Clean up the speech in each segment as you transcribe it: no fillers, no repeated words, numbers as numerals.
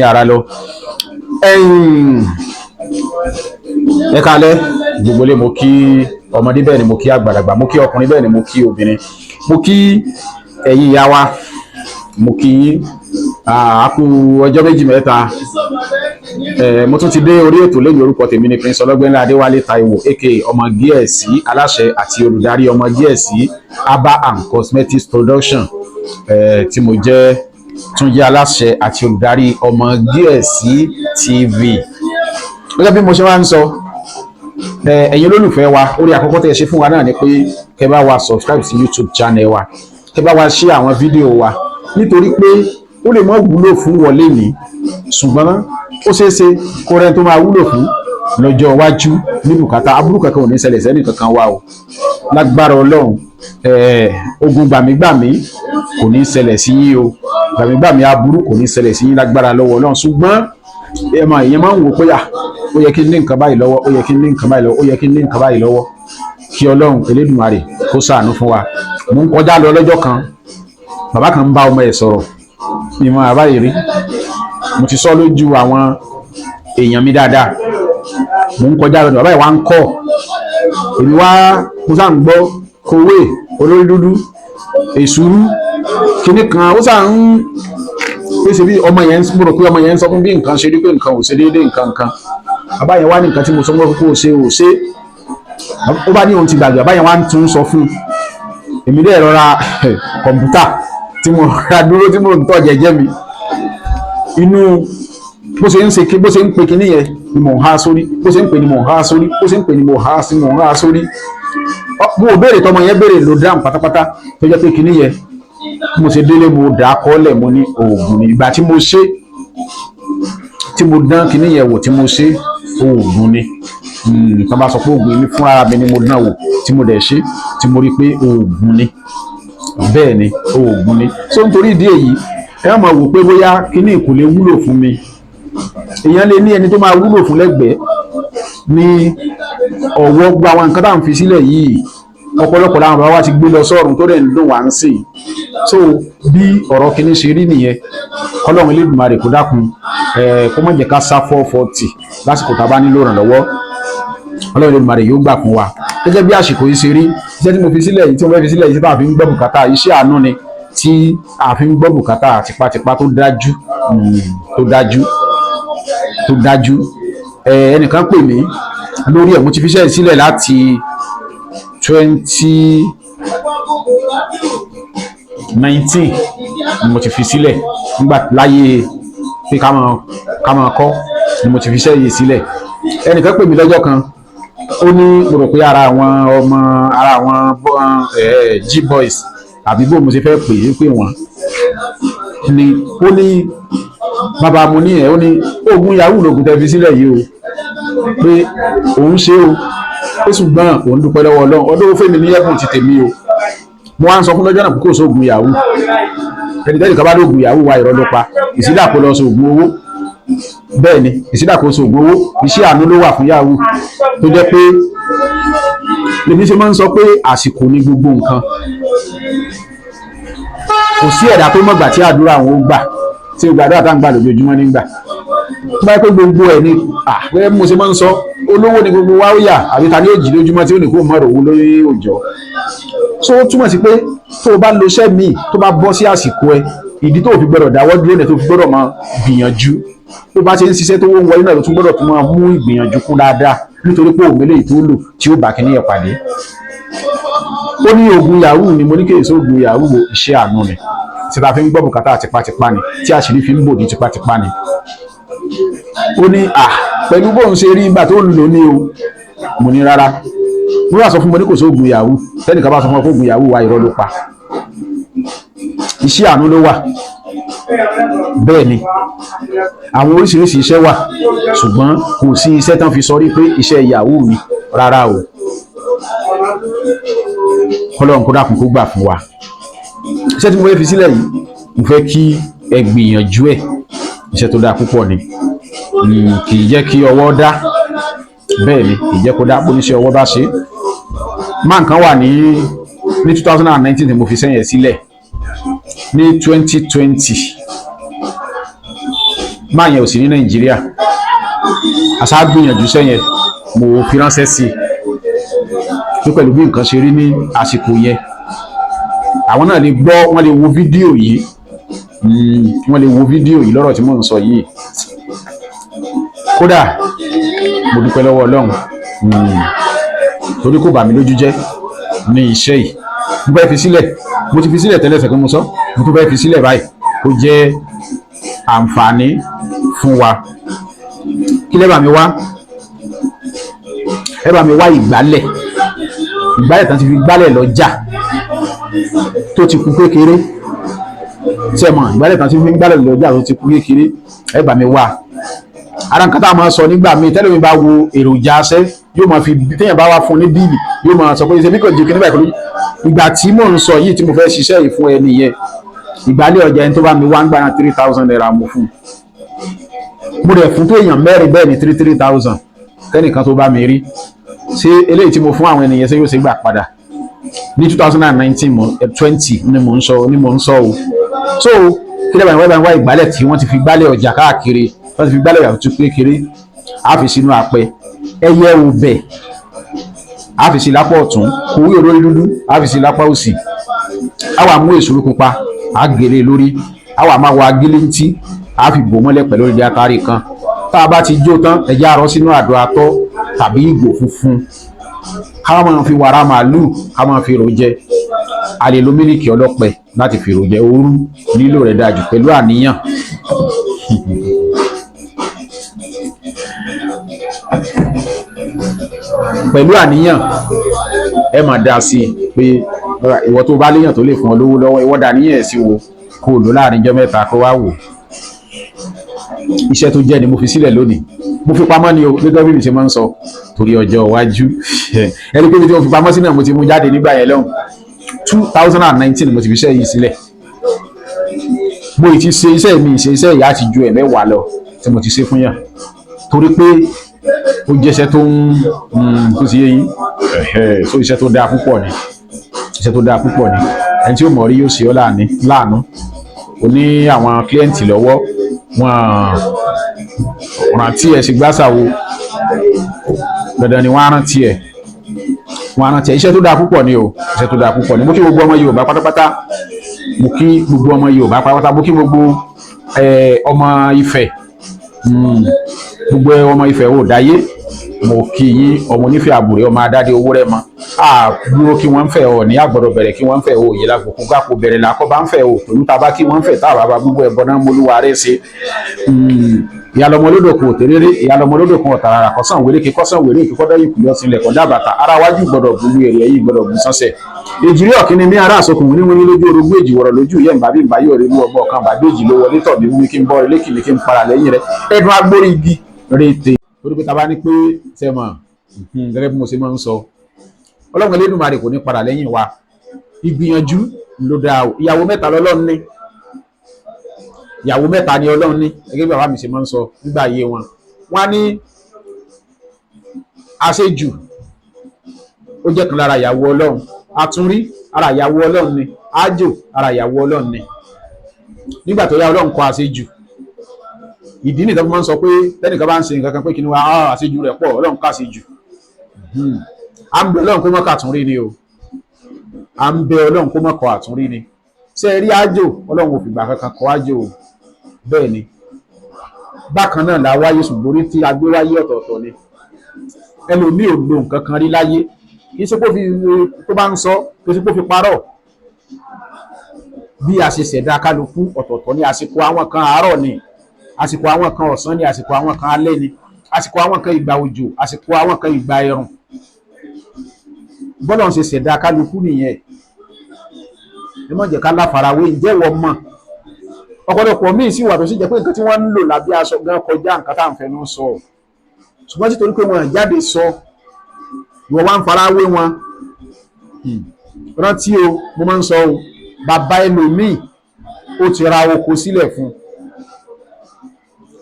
Yàrá lọ. Ẹ kálẹ́ gbogbo lé mo kí ọmọdé bẹ́ẹ̀ ni mo kí àgbàlagbà mo kí ọkùnrin bẹ́ẹ̀ ni mo kí obìnrin mo kí ẹ̀yin ìyá wa mo kí yín àkú ọjọ́ méjì mẹ́ta mo tún ti dé orí ètò lẹ́yìn orúkọ tèmi ni Prince Ọlọ́gbẹ́nlá Adéwálé Táíwò aka ọmọ Gíẹ̀sì aláṣẹ àti olùdarí ọmọ Gíẹ̀sì Herbal and Cosmetics Production tí mo jẹ́ tún jẹ́ aláṣẹ àti olùdarí ọmọ Gíẹ̀sì TV. Gẹ́gẹ́ bí mo ṣe máa ń sọ ẹ̀yin olólùfẹ́ wa orí àkọ́kọ́ tẹ́ ẹ ṣe fún wa náà ni pé kẹ́ bá wa subscribe sí YouTube channel wa kẹ́ bá wa share àwọn fídíò wa nítorí pé ó lè má wúlò fún wọlé ní ṣùgbọ́n ó ṣeé ṣe kó rẹ́ tó máa wúlò fún lọ́jọ́ iwájú ní bùkátà aburú kankan ò ní ṣẹlẹ̀ sẹ́ni kankan wa o lágbára Ọlọ́run ogun gbàmígbàmí kò ní ṣẹlẹ̀ sí yín o gbàmígbàmí aburú kò ní ṣẹlẹ̀ sí yín lágbára lọ́wọ́ Ọlọ́run ṣùgbọ́n èèyàn máa ń wò pé ó yẹ kí n ní nǹkan báyìí lọ́wọ́ ó yẹ kí n ní nǹkan báyìí lọ́wọ́ ó yẹ kí n ní nǹkan báyìí lọ́wọ́ kí Ọlọ́run Elédùmarè kó ṣàánú fún wa. Mo ń kọjá lọ lọ́jọ́ kan bàbá kan ń bá ọmọ ẹ̀ sọ̀rọ̀ ìmọ̀ àbáyé rí mo ti sọ lójú àwọn èèyàn mi dáadáa mo ń kọjá lọ bàbá ẹ̀ wá ń kọ́ èmi wá mo sá ń gbọ́ kowé olórí dúdú èsúrú kinní kan ó sá ń pèsè bí ọmọ yẹn mo rò pé ọmọ yẹn ń sọ fún bí nǹkan ṣe rí pé nǹkan ò ṣe déédéé nǹkan bàbá yẹn wá ní nǹkan tí mo sọ fún kó o ṣe ó bá ní ohun ti gbàgbé bàbá yẹn wá ń tún sọ fún èmi dẹ̀ rọra kọ̀ǹpútà tí mo ra dúró tí mo ń tọ́ jẹ́jẹ́ mi inú bó ṣe ń pe kinní yẹn ni mò ń há sórí bó ṣe ń pè ni mò ń há sórí bó ṣe ń pè ni mò ń há sórí mo béèrè tọmọ yẹn béèrè ló dáhùn pátápátá tó jẹ́ pé kinní yẹn mo ṣe délé mo dà á kọ́lẹ̀ mo ní oògùn ni ìgbà tí mo ṣe tí mo dán kinní yẹn wò tí mo ṣe oògùn ni nǹkan bá sọ pé oògùn mi fún ara mi ni mo dán wò tí mo dẹ̀ ṣe tí mo rí pé oògùn ni bẹ́ẹ̀ ni oògùn ni so nítorí ìdí èyí ẹ máa wò pé bóyá kinní kò lè wúlò fún mi èèyàn lè ní ẹni tó máa wúlò fún lẹ́gbẹ̀ẹ́ ní ọ̀wọ́ gba àwọn nǹkan tá à ń fi sílẹ̀ yìí ọ̀pọ̀lọpọ̀ làwọn bàbá wa ti gbé lọ sọ́run tó dẹ̀ ń dùn wá ń sìn so bí ọ̀rọ̀ kinní ṣe rí nìyẹn Ọlọ́run Elédùmarè kó dákun kó má jẹ́ ká sá 440 lásìkò tá a bá nílò ìrànlọ́wọ́ Ọlọ́run Elédùmarè yóò gbà fún wa gẹ́gẹ́ bí àsìkò yìí ṣe rí iṣẹ́ tí mo fi sílẹ̀ yìí tí mo fẹ́ fi sílẹ̀ yìí tí a fi ń gbọ́ bùkátà iṣẹ́ àánú ni tí a fi ń gbọ́ bùkátà tipátipá tó dájú ẹnìkan pè mí lórí ẹ̀ mo ti fi iṣẹ́ sílẹ̀ láti 2019 ni mo ti fi sílẹ̀ nígbà láyé pé ká máa kọ́ ni mo ti fi iṣẹ́ yìí sílẹ̀ ẹnìkan pè mí lọ́jọ́ kan ó ní mo rò pé ara àwọn G-boys àbí bó mo ṣe fẹ́ pè wọ́n ni ó ní bàbá mo ní ẹ̀ ó ní oògùn yahoo lògùn tẹ́ fi sílẹ̀ yìí o pé òun ṣe o pé ṣùgbọ́n òun dúpẹ́ lọ́wọ́ Ọlọ́run ọdún fẹ́mi ní ẹ̀bùn ti tèmi o mo wá ń sọ fún lọ́jọ́ náà pé kò sóògùn yahoo ẹnìtẹ́nì kan bá lóògùn yahoo wa irọ́ ló pa ìsídà kó lọ sóògùn owó bẹ́ẹ̀ ni ìsídà kó sóògùn owó iṣẹ́ àánú ló wà fún yahoo tó jẹ́ pé lèmi ṣe máa ń sọ pé àsìkò ní gbogbo nǹkan kò sí ẹ̀dá tó mọ̀gbà tí àdúrà àwọn ó gbà tí ó gbàdúrà tá ń gbà lójoojúmọ́ nígbà tó bá yẹ pé gbogbo ẹ̀ ni gẹ́gẹ́ bí mo ṣe máa ń sọ olówó ni gbogbo wa ó yà àbí ta ni ó jí lójúmọ́ tí ó ní kó mọ̀ òwú lórí òòjọ́ so ó túmọ̀ sí pé tó o bá lo iṣẹ́ míì tó bá bọ́ sí àsìkò ẹ ìdí tó o fi gbọ́dọ̀ dáwọ́ dúró ní tó o fi gbọ́dọ̀ máa gbìyànjú tó bá ṣe ń ṣiṣẹ́ tó wọ́n wọlé náà ló tún gbọ́dọ̀ tún máa mú ìgbìyànjú kún dáadáa nítorí pé òun eléyìí tó lò tí ó bá kíní ẹ̀ pàdé ó ní oògùn yahoo ni mo ní kéèso oògùn yahoo iṣẹ́ àánú ni tí ta fi ń gbọ́ bùkátà tipátipá ni tí àṣírí fi ń bò ní tipátipá ni ó ní pẹ̀lú bóun ṣe rí ìgbà tó ń lò ní o mo ní rárá mo wá sọ fún mo ní kò sí oògùn yahoo tẹ́nìkan bá sọ fún ọ pé oògùn yahoo wa irọ́ ló pa iṣẹ́ àánú ló wà bẹ́ẹ̀ ni àwọn oríṣiríṣi iṣẹ́ wà ṣùgbọ́n kò sí iṣẹ́ tán fi sọrí pé iṣẹ́ yahoo ni rárá o Ọlọ́run kó dákun kó gbà fún wa iṣẹ́ tí mo fẹ́ fi sílẹ̀ yìí mo fẹ́ kí ẹ gbìyànjú ẹ̀ iṣẹ́ tó dáa púpọ̀ ni kì í jẹ́ kí ọwọ́ dá bẹ́ẹ̀ ni kì í jẹ́ kó dá bó ní ṣe ọwọ́ bá ṣe máa nǹkan wà ní 2019 tí mo fi sẹ́yìn sílẹ̀ ní 2020 máa yẹn ò sí ní Nàìjíríà àṣà gbìyànjú sẹ́yìn mo fi ránṣẹ́ sí i pẹ̀lú bí nǹkan ṣe rí ní àsìkò yẹn àwọn náà lè gbọ́ wọ́n lè wo fídíò yìí wọ́n lè wo fídíò yìí lọ́rọ̀ tí mò ń sọ yìí kódà mo dúpẹ́ lọ́wọ́ Ọlọ́run torí kò bà mí lójú jẹ́ ní iṣẹ́ yìí mo fẹ́ fi sílẹ̀ mo ti fi sílẹ̀ tẹ́lẹ̀ fẹ́ kí mo sọ mo tún fẹ́ fi sílẹ̀ báyìí kó jẹ́ àǹfààní fún wa kí lẹ́ bá mi wá ẹ bá mi wá ìgbálẹ̀ tán ti fi gbálẹ̀ lọ́jà tó ti kú kékeré tí ẹ mọ̀ ìgbálẹ̀ tán ti fi gbálẹ̀ lọ́jà tó ti kú kékeré ẹ bá mi wá ara nǹkan tá a máa sọ nígbà míì tẹ́lẹ̀ mi bá wo èròjà aṣẹ́ yóò máa fi téèyàn bá wá fún ní bíìlì yóò máa sọ pé ṣe bí kò jẹ́ kí nígbà ìkọlù ìgbà tí mò ń sọ yìí tí mo fẹ́ ṣiṣẹ́ yìí fún ẹni yẹn ìgbálẹ̀ ọjà ẹni tó bá mi wá ń gbà náà 3,000 naira mo fún mo rẹ̀ fún tó èèyàn mẹ́rin bẹ́ẹ̀ ni 3,000 kẹ́nìkan tó bá mi rí ṣé eléyìí tí mo fún àwọn ènìyàn ṣé yóò ṣe gbà padà ní 2019 ni mò ń sọ o so kí lẹ́bàá ìwé bá ń wá ìgbálẹ̀ tí wọ́n ti fi gbálẹ̀ ọjà káàkiri wọ́n ti fi gbálẹ̀ ọjà tó kékeré á fi sínú apẹ ẹyẹ ọbẹ̀ á fi sí lápá ọ̀tún kòwé olórí dúdú á fi sí lápá òsì á wà mú èsúrú pupa á gèlè lórí á wà máa wọ agíléntí á fi bò mọ́lẹ̀ pẹ̀lú ìdí àtàrí kan tá a bá ti jó tán ẹ̀jẹ̀ àrọ́ sínú àdó atọ́ tàbí ìgbò funfun ká máa fi wàrà màálù ká máa fi rò jẹ a lè lo mílìkì ọlọ́pẹ láti fi rò jẹ òru lílò rẹ̀ dájú pẹ̀lú àníyàn pẹ̀lú àníyàn ẹ máa dá sí i pé ìwọ tó bá léèyàn tó lè fún ọ lówó lọ́wọ́ ìwọ dá níyàn sí wo kó o lò láàrin ọjọ́ mẹ́ta kó wá wò iṣẹ́ tó jẹ́ ni mo fi sílẹ̀ lónìí mo fi pamọ́ ni o gẹ́gẹ́ bí mi ṣe máa ń sọ torí ọjọ́ iwájú ẹni pé mi tí mo fi pamọ́ sí náà mo ti mú jáde nígbà yẹn lọ́hùn 2019 mo ti fi iṣẹ́ yìí sílẹ̀ mo ti ṣe iṣẹ́ mi ṣe iṣẹ́ ìyá ti ju ẹ̀mẹ́wàá lọ tí mo ti ṣe fún yàn torí pé ó jẹ́ iṣẹ́ tó tó ti yé yín so iṣẹ́ tó dáa púpọ̀ ni iṣẹ́ tó dáa púpọ̀ ni ẹni tí ó mọ̀ rí yóò ṣe ọ́ láàánú o ní àwọn kílẹ̀ǹtì lọ́wọ́ wọn rántí ẹ̀ sì gbásàwò dandan ni wọ́n rántí ẹ̀ iṣẹ́ tó dáa púpọ̀ ni o iṣẹ́ tó dáa púpọ̀ ni mo kí gbogbo ọmọ Yorùbá pátápátá mo kí gbogbo ọmọ Yorùbá pátápátá mo kí gbogbo ọmọ Ifẹ̀ gbogbo ọmọ Ifẹ̀ ò dáyé mo kí yín ọmọ onífẹ̀ àbúrẹ́ ọmọ adáde owó rẹ̀ mọ́ àbúrò kí wọ́n ń fẹ́ ọ ní àgbọ̀dọ̀ bẹ̀rẹ̀ kí wọ́n ń fẹ́ o òye lágbòkú gápò bẹ̀rẹ̀ làkọ́ bá ń fẹ́ o tòun tá a bá kí wọ́n ń fẹ́ tá a bá gbogbo ẹ̀bọ náà molúwa rẹ̀ ṣe ìyálọ́mọ olódòkun òtéréré ìyálọ́mọ olódòkun ọ̀tàràrà kọ́sàn wéré kí kọ́sàn wéré kí kọ́dọ̀ yìí kùlọ̀ sílẹ̀ kọ́dà bàtà ara wájú gbọ́dọ̀ gbogbo èrè ẹ̀yìn gbọ́dọ̀ bù sánṣẹ̀ èjìrí ọ̀kíní ní ará àsokùn ní wọ́n ní lójú orogún èjì wọ̀rọ̀ lójú ìyẹn ìbábí ìbáyé òrèlú ọgbọ́n kan bàbí èjì ló wọlé tọ̀ ní wí kí n bọ́ ilé kìlì kí n para lẹ́yìn rẹ̀ ẹ̀dùn agbórí igi rètè torí pé ta bá ní pé sẹ́mọ̀ gẹ́gẹ́ bí mo ṣe máa ń sọ Ọlọ́run Elédùmarè kò ní padà lẹ́yìn wa ìgbìyànjú ló dáa o ìyàwó mẹ́ta lọ́lọ́run ní ìyàwó mẹ́ta ni Ọlọ́run ní gẹ́gẹ́ bí bàbá mi ṣe máa ń sọ nígbà ayé wọn wọ́n ní àṣejù ó jẹ́ kan lára ìyàwó Ọlọ́run àtúnrí ara ìyàwó Ọlọ́run ni àjò ara ìyàwó Ọlọ́run ni nígbà tó yá Ọlọ́run kọ̀ àṣejù ìdí nìkan máa ń sọ pé tẹ́nìkan bá ń ṣe nǹkan kan pé kí ni wá àṣejù rẹ̀ pọ̀ Ọlọ́run kà àṣejù à ń bẹ Ọlọ́run kó má kà àtúnrí ni o à ń bẹ Ọlọ́run kó má kọ̀ àtúnrí ni ṣe rí àjò Ọlọ́run ò fìgbà kankan kọ̀ àjò o bẹ́ẹ̀ ni bákan náà la wáyé ṣùgbọ́n orí tí a gbé wáyé ọ̀tọ̀ọ̀tọ̀ ni ẹlòmíì ò lo nǹkan kan rí láyé kì í ṣe pé tó bá ń sọ kì í ṣe pé ó fi parọ́ bí a ṣe ṣẹ̀dá kálukú ọ̀tọ̀ọ̀tọ̀ ni àsìkò àwọn kan àárọ̀ ni àsìkò àwọn kan ọ̀sán ni àsìkò àwọn kan alẹ́ ni àsìkò àwọn kan ìgbà òjò àsìkò àwọn kan ìgbà ẹ̀rùn bọ́lá ń ṣe ṣẹ̀dá kálukú nìyẹn ẹ má jẹ́ ká láfarawé ǹjẹ́ wọ́n mọ̀ ọ̀pọ̀lọpọ̀ míì sì wà tó sì jẹ́ pé nǹkan tí wọ́n ń lò lábẹ́ aṣọ gan kọjá nǹkan tá à ń fẹnu sọ ṣùgbọ́n títorí pé wọn jáde sọ ìwọ wá ń farawé wọn rántí o mo máa ń sọ o bàbá ẹlòmíì ó ti ra oko sílẹ̀ fún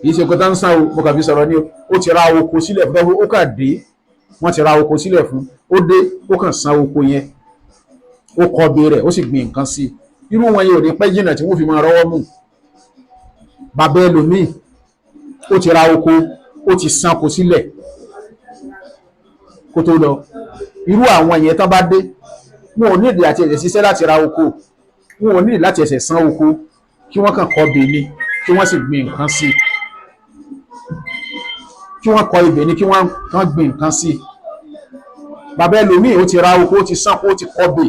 kì í ṣe nǹkan tá ń sàn o mo kàn fi sọ̀rọ̀ ní o ó ti ra oko sílẹ̀ fún ó kàn dé wọ́n ti ra oko sílẹ̀ fún ó dé ó kàn san oko yẹn ó kọbe rẹ̀ ó sì gbìn nǹkan sí irú wọn yóò ní pẹ́ jìnnà tí wọ́n fi máa rọ́wọ́ mú bàbá ẹlòmíì ó ti ra oko, ó ti sanko sílẹ̀ kó tó lọ. Irú àwọn ìyẹn tán bá dé, wọn ò nídìí àti ẹ̀sẹ̀ ṣiṣẹ́ láti ra oko, wọn ò nídìí láti ẹ̀sẹ̀ san oko, kí wọ́n kàn kọ́ bèè ni kí wọ́n sì gbin nǹkan sí, kí wọ́n kọ́ ibẹ̀ ni kí wọ́n gbin nǹkan sí. Bàbá ẹlòmíì ó ti ra oko, ó ti sanko, ó ti kọ́ bèè,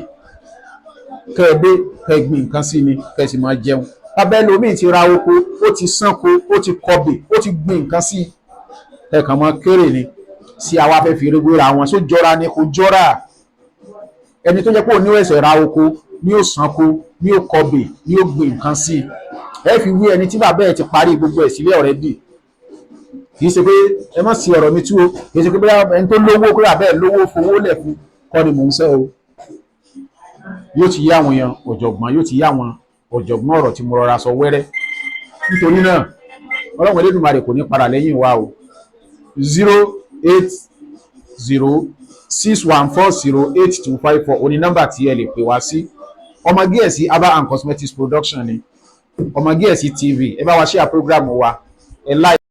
kẹ́ ẹ dé kẹ́ ẹ gbin nǹkan sí ni kẹ́ ẹ sì máa jẹun. Bàbá ẹlòmíì ti ra oko, ó ti sanko, ó ti kọ́ bèè, ó ti gbin nǹkan sí, ẹ kàn máa kéré ni. Sí àwa fẹ́ fi eré ra wọn, só jọra ni kò jọra. Ẹni tó jẹ́ pé òun ní ẹ̀sẹ̀ ra oko, ní ó sanko, ní ó kọ́ bèè, ní ó gbin nǹkan sí, ẹ fi wí ẹni tí bàbá ẹ̀ ti parí gbogbo ẹ̀ sílẹ̀ already. Kì í ṣe pé ẹ má sí ọ̀rọ̀ mi tú o, kì í ṣe pé ẹni tó lówó kó bàbá ẹ̀ lówó fowó lẹ̀ fún kọ́ ni mò ń sẹ́ o. Yóò ti yé àwọn èèyàn ọ̀jọ̀gbọ́n, yóò ti yé àwọn ọ̀jọ̀gbọ́n ọ̀rọ̀ tí mo rọra sọ wẹ́rẹ́. Nítorí náà Ọlọ́run Elédùmarè kò ní padà lẹ́yìn wa o. 08061408254 oní nọ́mbà tí ẹ lè pè wá sí. Ọmọ Gíẹ̀sì Herbal and Cosmetics Production ni Ọmọ Gíẹ̀sì TV. Ẹ bá wa share program wa, ẹ like.